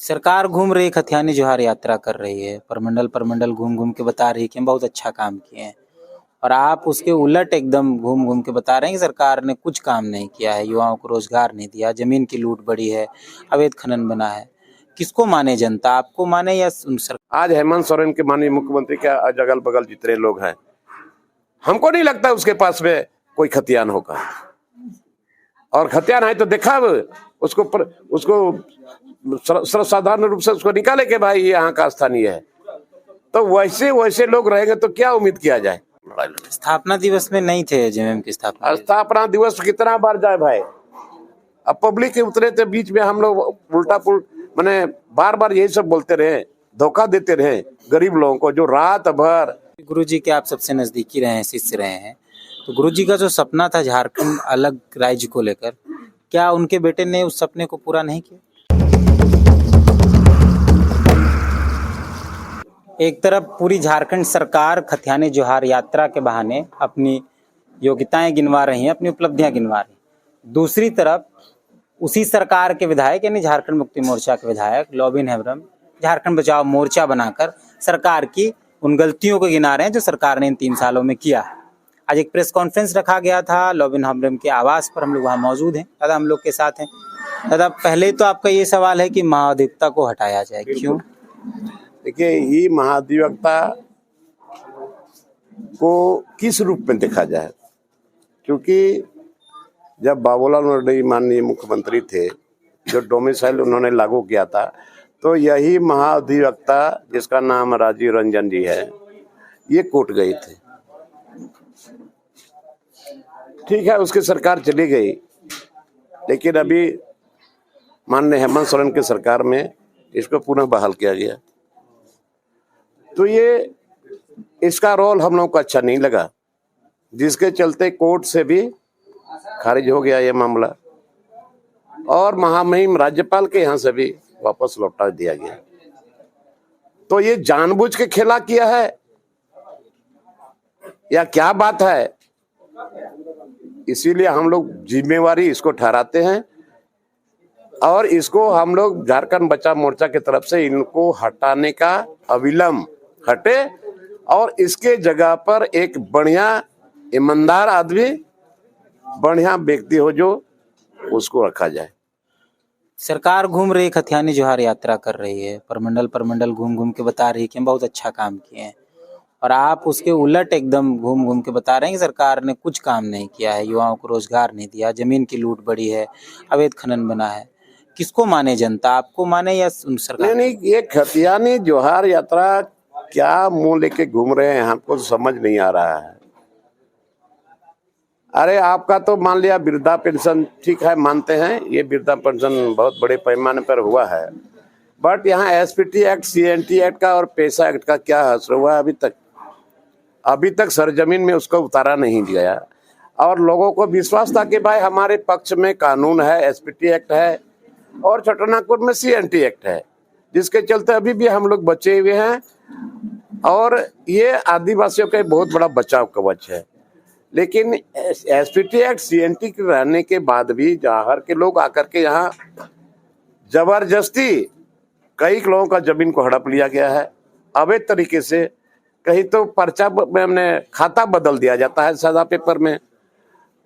सरकार घूम रही खतियानी जोहार यात्रा कर रही है, प्रमंडल प्रमंडल घूम घूम के बता रही है कि हम बहुत अच्छा काम किए हैं। और आप उसके उलट एकदम घूम घूम के बता रहे हैं कि सरकार ने कुछ काम नहीं किया है, युवाओं को रोजगार नहीं दिया, जमीन की लूट बढ़ी है, अवैध खनन बना है। किसको माने जनता, आपको माने या सरकार? आज हेमंत सोरेन के माननीय मुख्यमंत्री के अगल बगल जितने लोग हैं, हमको नहीं लगता उसके पास में कोई खतियान होगा। और खतियान है तो देखा उसको साधारण रूप से उसको निकाले के भाई ये यहाँ का स्थानीय है, तो वैसे वैसे लोग रहेंगे तो क्या उम्मीद किया जाए। स्थापना दिवस में नहीं थे जेएमएम की स्थापना दिवस कितना बार जाए भाई, अब पब्लिक के उतरे थे बीच में हम लोग उल्टा मैंने बार बार यही सब बोलते रहे, धोखा देते रहे गरीब लोगों को जो रात भर। गुरुजी के आप सबसे नजदीकी रहे हैं, शिष्य रहे हैं, तो गुरुजी का जो सपना था झारखंड अलग राज्य को लेकर, क्या उनके बेटे ने उस सपने को पूरा नहीं किया? एक तरफ पूरी झारखंड सरकार खतियानी जोहार यात्रा के बहाने अपनी योग्यताएं गिनवा रही है, अपनी उपलब्धियां गिनवा रही है। दूसरी तरफ उसी सरकार के विधायक यानी झारखंड मुक्ति मोर्चा के विधायक लॉबिन हेम्ब्रम झारखंड बचाओ मोर्चा बनाकर सरकार की उन गलतियों को गिना रहे हैं जो सरकार ने इन 3 सालों में किया है। आज एक प्रेस कॉन्फ्रेंस रखा गया था लॉबिन हेम्ब्रम के आवास पर, हम लोग वहाँ मौजूद हैं। दादा हम लोग के साथ हैं। दादा पहले तो आपका ये सवाल है कि महाधिवक्ता को हटाया जाए, क्यों? देखिए, ये महाधिवक्ता को किस रूप में देखा जाए, क्योंकि जब बाबूलाल मर्डी माननीय मुख्यमंत्री थे, जो डोमिसाइल उन्होंने लागू किया था, तो यही महाधिवक्ता जिसका नाम राजीव रंजन जी है, ये कोर्ट गए थे। ठीक है, उसकी सरकार चली गई, लेकिन अभी माननीय हेमंत सोरेन की सरकार में इसको पुनः बहाल किया गया। तो ये इसका रोल हम लोग को अच्छा नहीं लगा, जिसके चलते कोर्ट से भी खारिज हो गया ये मामला और महामहिम राज्यपाल के यहाँ से भी वापस लौटा दिया गया। तो ये जानबूझ के खेला किया है या क्या बात है, इसीलिए हम लोग जिम्मेवारी इसको ठहराते हैं और इसको हम लोग झारखंड बचाओ मोर्चा की तरफ से इनको हटाने का अविलंब हटे और इसके जगह पर एक बढ़िया ईमानदार आदमी, बढ़िया व्यक्ति हो जो उसको रखा जाए। सरकार घूम रही खतियानी जोहार यात्रा कर रही है, प्रमंडल प्रमंडल घूम घूम के बता रही है कि हम बहुत अच्छा काम किए हैं। और आप उसके उलट एकदम घूम घूम के बता रहे हैं कि सरकार ने कुछ काम नहीं किया है, युवाओं को रोजगार नहीं दिया, जमीन की लूट बढ़ी है, अवैध खनन बना है। किसको माने जनता, आपको माने या सरकार? नहीं, ये खतियानी जोहार यात्रा क्या मुंह लेके घूम रहे हैं, हमको समझ नहीं आ रहा है। अरे आपका तो मान लिया वृद्धा पेंशन, ठीक है मानते हैं, ये वृद्धा पेंशन बहुत बड़े पैमाने पर हुआ है, बट यहाँ एसपीटी एक्ट, सीएनटी एक्ट का और पैसा एक्ट का क्या असर हुआ अभी तक सरजमीन में उसको उतारा नहीं गया। और लोगों को विश्वास था कि भाई हमारे पक्ष में कानून है, एसपीटी एक्ट है और छोटानागपुर में सीएनटी एक्ट है, जिसके चलते अभी भी हम लोग बचे हुए हैं और ये आदिवासियों का बहुत बड़ा बचाव कवच है। लेकिन एसपीटी एक्ट, सीएनटी के रहने के बाद भी जवाहर के लोग आकर के यहाँ जबरदस्ती कई लोगों का जमीन को हड़प लिया गया है अवैध तरीके से। कहीं तो पर्चा में हमने खाता बदल दिया जाता है सादा पेपर में।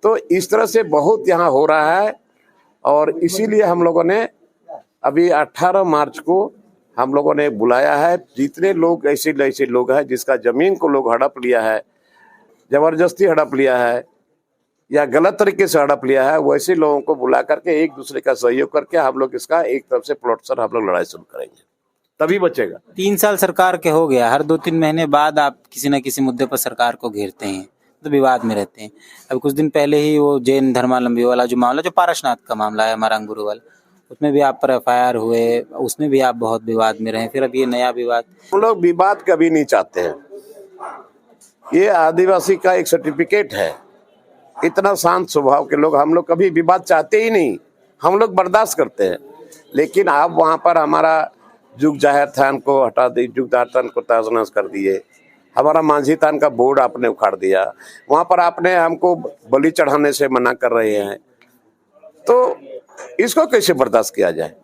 तो इस तरह से बहुत यहाँ हो रहा है और इसीलिए हम लोगों ने अभी 18 मार्च को हम लोगों ने बुलाया है। जितने लोग ऐसे लोग हैं जिसका जमीन को लोग हड़प लिया है, जबरदस्ती हड़प लिया है या गलत तरीके से हड़प लिया है, वैसे लोगों को बुला करके एक दूसरे का सहयोग करके हम लोग इसका एक तरफ से प्लॉट सर हम लोग लड़ाई शुरू करेंगे, तभी बचेगा। 3 साल सरकार के हो गया, हर 2-3 महीने बाद आप किसी न किसी मुद्दे पर सरकार को घेरते हैं, तो विवाद में रहते हैं। अभी कुछ दिन पहले ही वो जैन धर्मावलंबी वाला जो मामला, जो पारसनाथ का मामला है हमारा अंगुरुवाल, उसमें भी आप पर एफआईआर हुए, उसमें भी आप बहुत विवाद में रहे, फिर अब ये नया विवाद। हम लोग विवाद कभी नहीं चाहते हैं, ये आदिवासी का एक सर्टिफिकेट है। इतना शांत स्वभाव के लोग, हम लोग कभी विवाद चाहते ही नहीं, हम लोग बर्दाश्त करते हैं। लेकिन आप वहाँ पर हमारा जुग जाहिर थान को हटा दी, जुग जाहिर थान को तहस-नहस कर दिए, हमारा मांझी थान का बोर्ड आपने उखाड़ दिया, वहाँ पर आपने हमको बलि चढ़ाने से मना कर रहे हैं, तो इसको कैसे बर्दाश्त किया जाए?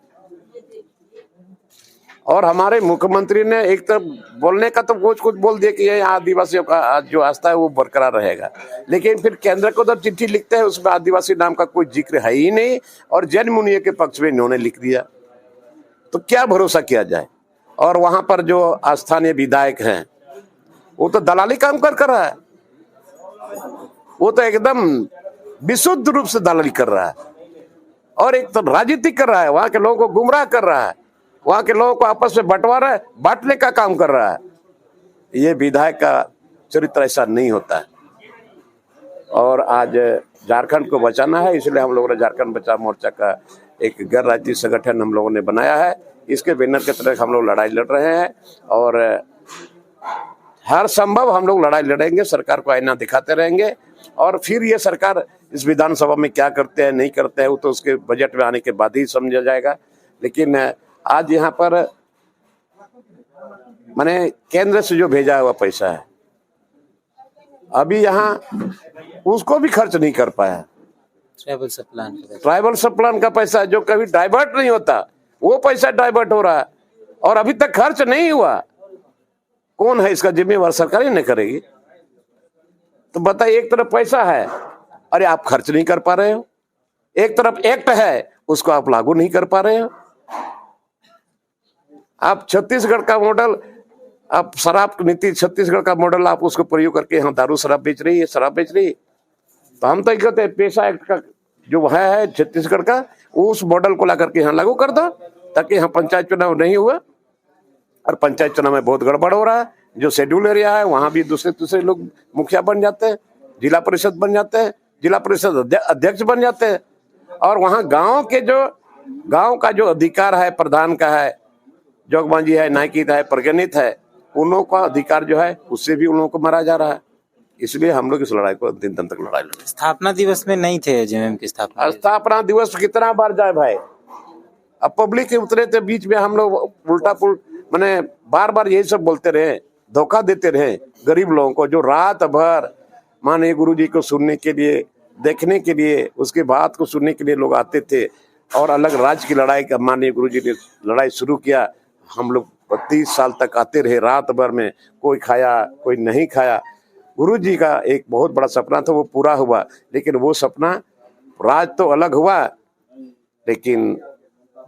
और हमारे मुख्यमंत्री ने एक तरफ बोलने का तो कुछ बोल दिया कि ये आदिवासियों का जो आस्था है वो बरकरार रहेगा, लेकिन फिर केंद्र को तो चिट्ठी लिखते हैं, उसमें आदिवासी नाम का कोई जिक्र है ही नहीं, और जैन मुनियों के पक्ष में इन्होंने लिख दिया, तो क्या भरोसा किया जाए। और वहां पर जो स्थानीय विधायक हैं वो तो दलाली काम कर रहा है, वो तो एकदम विशुद्ध रूप से दलाली कर रहा है, और एक तो राजनीति कर रहा है, वहां के लोगों को गुमराह कर रहा है, वहां के लोगों को आपस में बंटवारा बांटने का काम कर रहा है। ये विधायक का चरित्र ऐसा नहीं होता है। और आज झारखंड को बचाना है, इसलिए हम लोगों ने झारखंड बचाओ मोर्चा का एक गैर राजनीतिक संगठन हम लोगों ने बनाया है। इसके बैनर के तहत हम लोग लड़ाई लड़ रहे हैं, और हर संभव हम लोग लड़ाई लड़ेंगे, सरकार को आईना दिखाते रहेंगे, और फिर ये सरकार इस विधानसभा में क्या करते हैं नहीं करते हैं वो तो उसके बजट में आने के बाद ही समझा जाएगा। लेकिन आज यहाँ पर मैंने केंद्र से जो भेजा हुआ पैसा है, अभी यहाँ उसको भी खर्च नहीं कर पाया। ट्राइबल सब प्लान का पैसा जो कभी डाइवर्ट नहीं होता, वो पैसा डाइवर्ट हो रहा है, और अभी तक खर्च नहीं हुआ। कौन है इसका जिम्मेवार? सरकार ही नहीं करेगी। तो बताइए, एक तरफ पैसा है, अरे आप खर्च नहीं कर पा रहे हो, एक तरफ एक्ट है, उसको आप लागू नहीं कर पा रहे हो। आप छत्तीसगढ़ का मॉडल, आप शराब नीति छत्तीसगढ़ का मॉडल आप उसको प्रयोग करके यहाँ दारू शराब बेच रही है, शराब बेच रही है। तो हम तो कहते हैं पेशा एक्ट का जो है छत्तीसगढ़ का, उस मॉडल को ला करके यहाँ लागू कर दो, ताकि यहाँ पंचायत चुनाव नहीं हुआ। और पंचायत चुनाव में बहुत गड़बड़ हो रहा है। जो शेड्यूल एरिया है वहां भी दूसरे लोग मुखिया बन जाते हैं, जिला परिषद बन जाते हैं, जिला परिषद अध्यक्ष बन जाते हैं, और वहां गांव का जो अधिकार है, प्रधान का है, जोगमांझी है, नायकित है, प्रगणित है, उन लोगों का अधिकार जो है उससे भी उन लोगों को मारा जा रहा है। इसलिए हम लोग इस लड़ाई को अंतिम दिन तक लड़ाई लड़े। स्थापना दिवस में नहीं थे जेएमएम की स्थापना दिवस कितना बार जाए भाई, अब पब्लिक के उतरे थे बीच में, हम लोग उल्टा पुल मैंने बार बार यही सब बोलते रहे, धोखा देते रहे गरीब लोगों को, जो रात भर माननीय गुरुजी को सुनने के लिए, देखने के लिए, उसके बात को सुनने के लिए लोग आते थे। और अलग राज्य की लड़ाई का माननीय गुरुजी ने लड़ाई शुरू किया, हम लोग 32 साल तक आते रहे, रात भर में कोई खाया कोई नहीं खाया। गुरुजी का एक बहुत बड़ा सपना था, वो पूरा हुआ, लेकिन वो सपना, राज तो अलग हुआ, लेकिन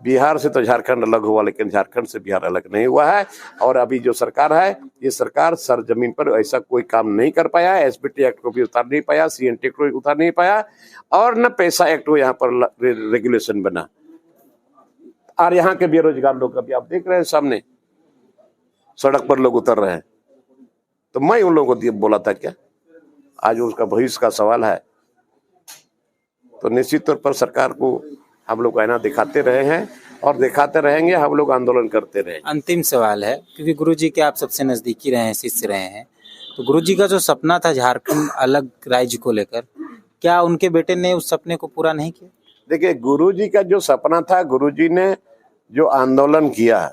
बिहार से तो झारखंड अलग हुआ, लेकिन झारखंड से बिहार अलग नहीं हुआ है। और अभी जो सरकार है, ये सरकार सर जमीन पर ऐसा कोई काम नहीं कर पाया, एसपीटी एक्ट को भी उतार नहीं पाया, सीएनटी को भी उतार नहीं पाया, और न पैसा एक्ट को यहाँ पर रेगुलेशन बना। और यहाँ के बेरोजगार लोग अभी आप देख रहे हैं, सामने सड़क पर लोग उतर रहे हैं। तो मैं उन लोगों को बोला था क्या, आज उसका भविष्य का सवाल है। तो निश्चित तौर पर सरकार को हम लोग आईना दिखाते रहे हैं और दिखाते रहेंगे, हम लोग आंदोलन करते रहे। अंतिम सवाल है, क्योंकि गुरुजी के आप सबसे नजदीकी रहे हैं, शिष्य रहे हैं, तो गुरुजी का जो सपना था झारखंड अलग राज्य को लेकर, क्या उनके बेटे ने उस सपने को पूरा नहीं किया? देखिए, गुरुजी का जो सपना था, गुरुजी ने जो आंदोलन किया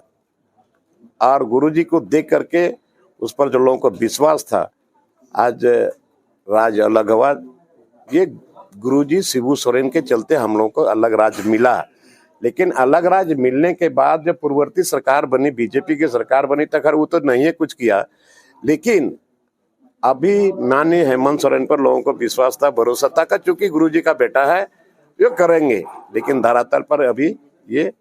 और गुरुजी को देख करके उस पर जो लोगों को विश्वास था, आज राज्य अलग हुआ। ये गुरुजी शिबू सोरेन के चलते हम लोगों को अलग राज्य मिला। लेकिन अलग राज्य मिलने के बाद जब पूर्ववर्ती सरकार बनी, बीजेपी की सरकार बनी, तक वो तो नहीं है कुछ किया, लेकिन अभी माननीय हेमंत सोरेन पर लोगों को विश्वास था, भरोसा था, क्योंकि गुरुजी का बेटा है, ये करेंगे। लेकिन धरातल पर अभी ये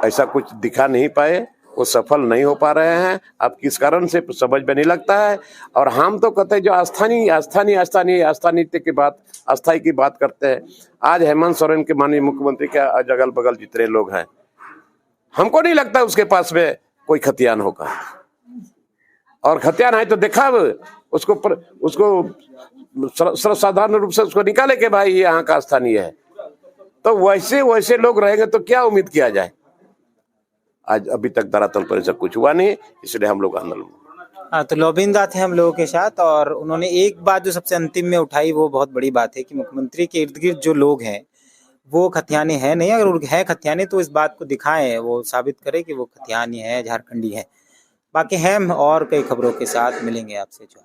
ऐसा कुछ दिखा नहीं पाए, वो सफल नहीं हो पा रहे हैं। अब किस कारण से समझ में नहीं लगता है। और हम तो कहते हैं जो आस्थानीय की बात, अस्थाई की बात करते हैं। आज हेमंत सोरेन के माननीय मुख्यमंत्री के अगल बगल जितने लोग हैं, हमको नहीं लगता उसके पास में कोई खतियान होगा, और खतियान है तो देखा उसको सर्वसाधारण रूप से उसको निकाले के भाई ये यहाँ का स्थानीय है। तो वैसे लोग रहेंगे तो क्या उम्मीद किया जाए। आज अभी तक धरातल पर ऐसा कुछ हुआ नहीं, इसलिए हम लोग आंदोलन। हाँ, तो लॉबिंदा थे हम लोगों के साथ, और उन्होंने एक बात जो सबसे अंतिम में उठाई, वो बहुत बड़ी बात है कि मुख्यमंत्री के इर्द गिर्द जो लोग हैं वो खतियाने हैं नहीं। अगर है खतियाने तो इस बात को दिखाएं, वो साबित करें कि वो खतियानी है, झारखंडी है। बाकी हम और कई खबरों के साथ मिलेंगे आपसे। जो